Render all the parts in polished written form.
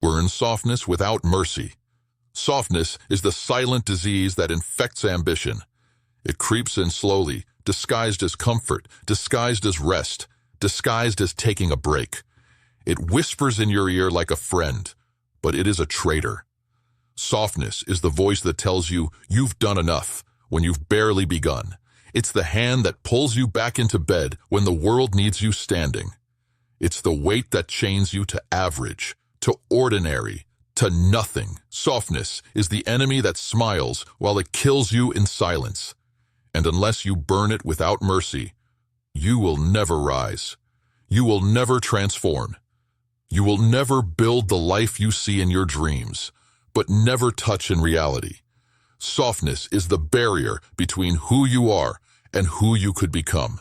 Burn softness without mercy. Softness is the silent disease that infects ambition. It creeps in slowly, disguised as comfort, disguised as rest, disguised as taking a break. It whispers in your ear like a friend, but it is a traitor. Softness is the voice that tells you you've done enough when you've barely begun. It's the hand that pulls you back into bed when the world needs you standing. It's the weight that chains you to average, to ordinary, to nothing. Softness is the enemy that smiles while it kills you in silence. And unless you burn it without mercy, you will never rise. You will never transform. You will never build the life you see in your dreams, but never touch in reality. Softness is the barrier between who you are and who you could become.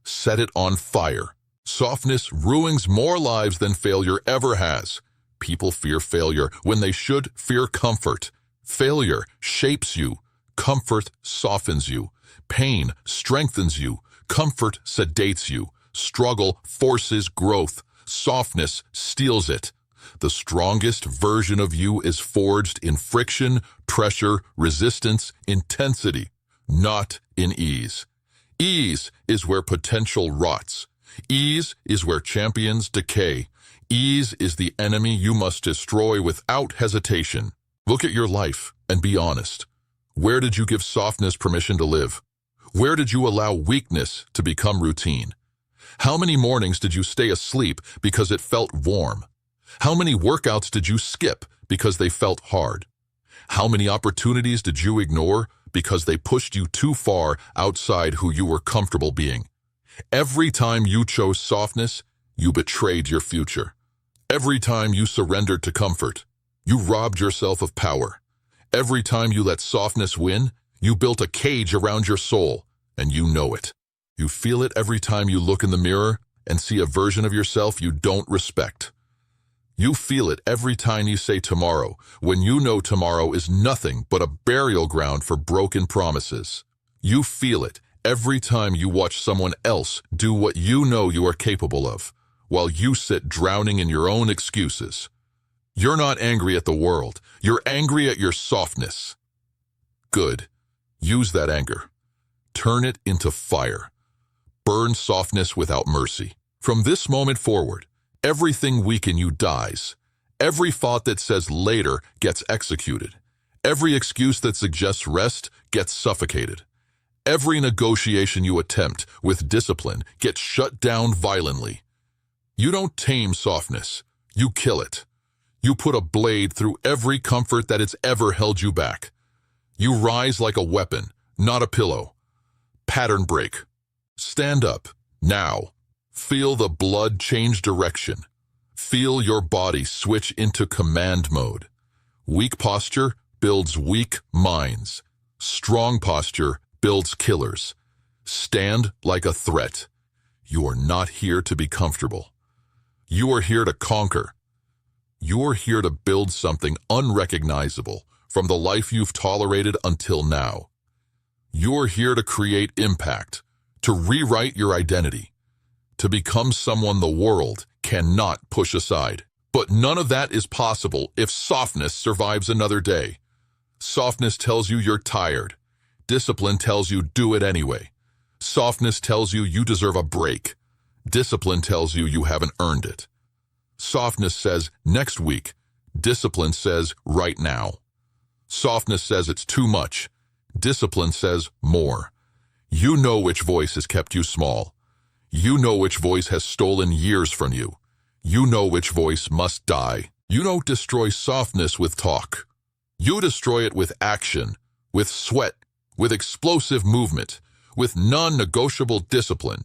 Set it on fire. Softness ruins more lives than failure ever has. People fear failure when they should fear comfort. Failure shapes you. Comfort softens you. Pain strengthens you. Comfort sedates you. Struggle forces growth. Softness steals it. The strongest version of you is forged in friction, pressure, resistance, intensity, not in ease. Ease is where potential rots. Ease is where champions decay. Ease is the enemy you must destroy without hesitation. Look at your life and be honest. Where did you give softness permission to live? Where did you allow weakness to become routine? How many mornings did you stay asleep because it felt warm? How many workouts did you skip because they felt hard? How many opportunities did you ignore because they pushed you too far outside who you were comfortable being? Every time you chose softness, you betrayed your future. Every time you surrendered to comfort, you robbed yourself of power. Every time you let softness win, you built a cage around your soul, and you know it. You feel it every time you look in the mirror and see a version of yourself you don't respect. You feel it every time you say tomorrow, when you know tomorrow is nothing but a burial ground for broken promises. You feel it every time you watch someone else do what you know you are capable of, while you sit drowning in your own excuses. You're not angry at the world. You're angry at your softness. Good. Use that anger. Turn it into fire. Burn softness without mercy. From this moment forward, everything weak in you dies. Every thought that says later gets executed. Every excuse that suggests rest gets suffocated. Every negotiation you attempt with discipline gets shut down violently. You don't tame softness. You kill it. You put a blade through every comfort that it's ever held you back. You rise like a weapon, not a pillow. Pattern break. Stand up, now. Feel the blood change direction. Feel your body switch into command mode. Weak posture builds weak minds. Strong posture builds killers. Stand like a threat. You are not here to be comfortable. You are here to conquer. You are here to build something unrecognizable from the life you've tolerated until now. You are here to create impact, to rewrite your identity, to become someone the world cannot push aside. But none of that is possible if softness survives another day. Softness tells you you're tired. Discipline tells you do it anyway. Softness tells you you deserve a break. Discipline tells you you haven't earned it. Softness says next week. Discipline says right now. Softness says it's too much. Discipline says more. You know which voice has kept you small. You know which voice has stolen years from you. You know which voice must die. You don't destroy softness with talk. You destroy it with action, with sweat, with explosive movement, with non-negotiable discipline.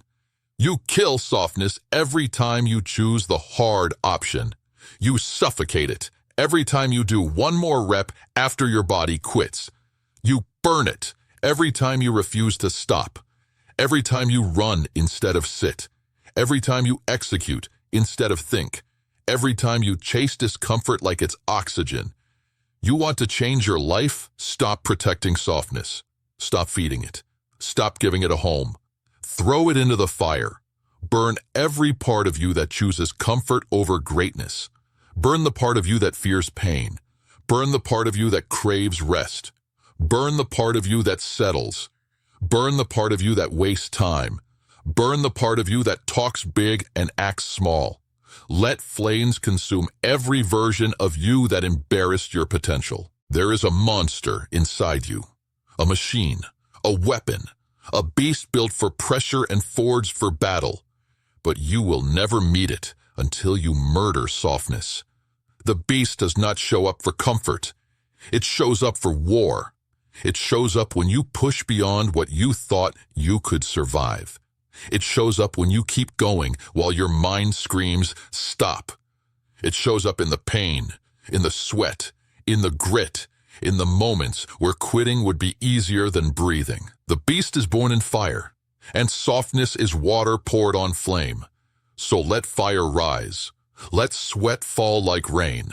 You kill softness every time you choose the hard option. You suffocate it every time you do one more rep after your body quits. You burn it every time you refuse to stop. Every time you run instead of sit. Every time you execute instead of think. Every time you chase discomfort like it's oxygen. You want to change your life? Stop protecting softness. Stop feeding it. Stop giving it a home. Throw it into the fire. Burn every part of you that chooses comfort over greatness. Burn the part of you that fears pain. Burn the part of you that craves rest. Burn the part of you that settles. Burn the part of you that wastes time. Burn the part of you that talks big and acts small. Let flames consume every version of you that embarrassed your potential. There is a monster inside you, a machine, a weapon, a beast built for pressure and forged for battle. But you will never meet it until you murder softness. The beast does not show up for comfort. It shows up for war. It shows up when you push beyond what you thought you could survive. It shows up when you keep going while your mind screams, stop. It shows up in the pain, in the sweat, in the grit, in the moments where quitting would be easier than breathing. The beast is born in fire, and softness is water poured on flame. So let fire rise. Let sweat fall like rain.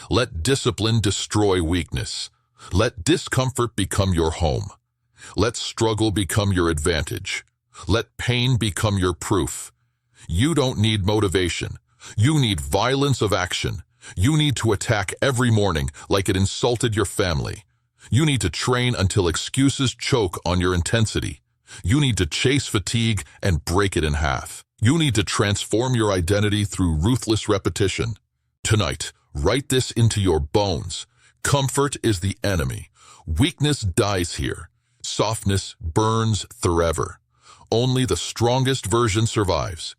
Let discipline destroy weakness. Let discomfort become your home. Let struggle become your advantage. Let pain become your proof. You don't need motivation. You need violence of action. You need to attack every morning like it insulted your family. You need to train until excuses choke on your intensity. You need to chase fatigue and break it in half. You need to transform your identity through ruthless repetition. Tonight, write this into your bones. Comfort is the enemy. Weakness dies here. Softness burns forever. Only the strongest version survives.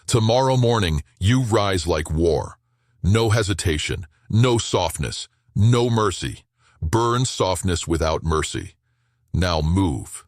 Tomorrow morning, you rise like war. No hesitation, no softness, no mercy. Burn softness without mercy. Now move.